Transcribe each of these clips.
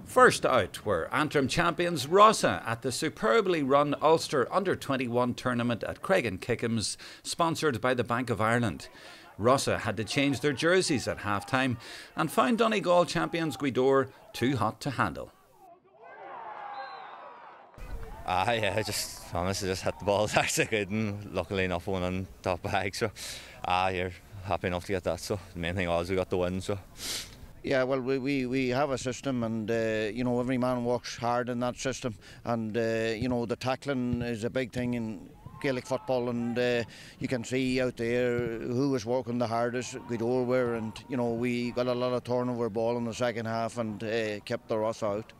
First out were Antrim champions Rossa at the superbly run Ulster Under-21 tournament at Creggan Kickhams, sponsored by the Bank of Ireland. Rossa had to change their jerseys at half-time and found Donegal champions Gweedore too hot to handle. Yeah, honestly just hit the balls actually good, and luckily enough one on top bag, so you're happy enough to get that, so the main thing was we got the win. So yeah, well, we have a system, and you know, every man works hard in that system, and you know, the tackling is a big thing in Gaelic football, and you can see out there who was working the hardest. Gweedore were, and you know, we got a lot of turnover ball in the second half and kept the Rossa out.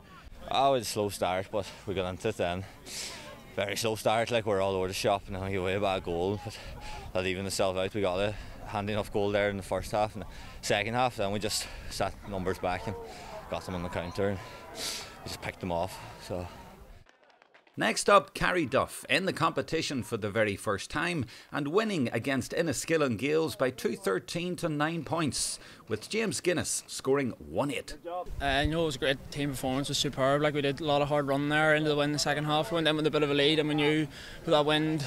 I was a slow start, but we got into it then. Very slow start, like we're all over the shop, and I away a bad goal, but that evened itself out. We got a handy enough goal there in the first half, and the second half then we just sat numbers back and got them on the counter, and we just picked them off. So next up, Carryduff in the competition for the very first time and winning against Enniskillen Gaels by 213 to 9 points, with James Guinness scoring 1-8. I know it was a great team performance, it was superb. Like, we did a lot of hard running there into the win in the second half. We went in with a bit of a lead, and we knew with that wind,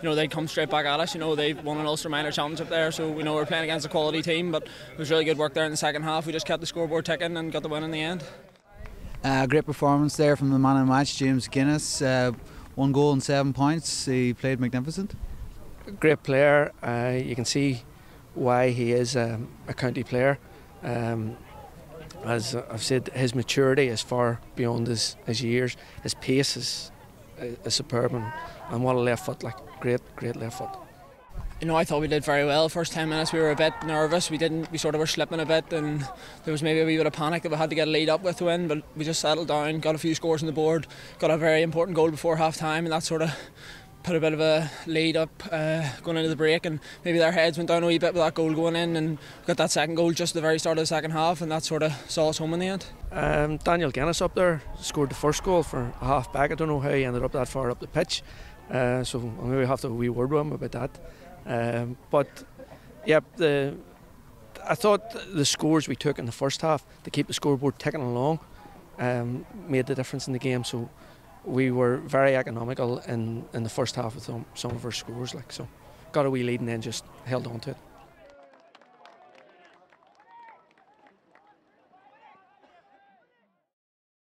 you know, they'd come straight back at us. You know, they won an Ulster Minor Championship there, so we know we're playing against a quality team, but it was really good work there in the second half. We just kept the scoreboard ticking and got the win in the end. Great performance there from the man of the match, James Guinness. 1 goal and 7 points. He played magnificent. Great player. You can see why he is a county player. As I've said, his maturity is far beyond his years. His pace is superb, and what a left foot! Like, great left foot. You know, I thought we did very well. First 10 minutes we were a bit nervous. We sort of were slipping a bit, and there was maybe a wee bit of panic that we had to get a lead up with to win, but we just settled down, got a few scores on the board, got a very important goal before half time, and that sort of put a bit of a lead up going into the break, and maybe their heads went down a wee bit with that goal going in, and we got that second goal just at the very start of the second half, and that sort of saw us home in the end. Daniel Guinness up there scored the first goal for a half back. I don't know how he ended up that far up the pitch, so maybe we have to have a wee word with him about that. But yeah, I thought the scores we took in the first half to keep the scoreboard ticking along made the difference in the game. So we were very economical in the first half with some of our scores. So got a wee lead and then just held on to it.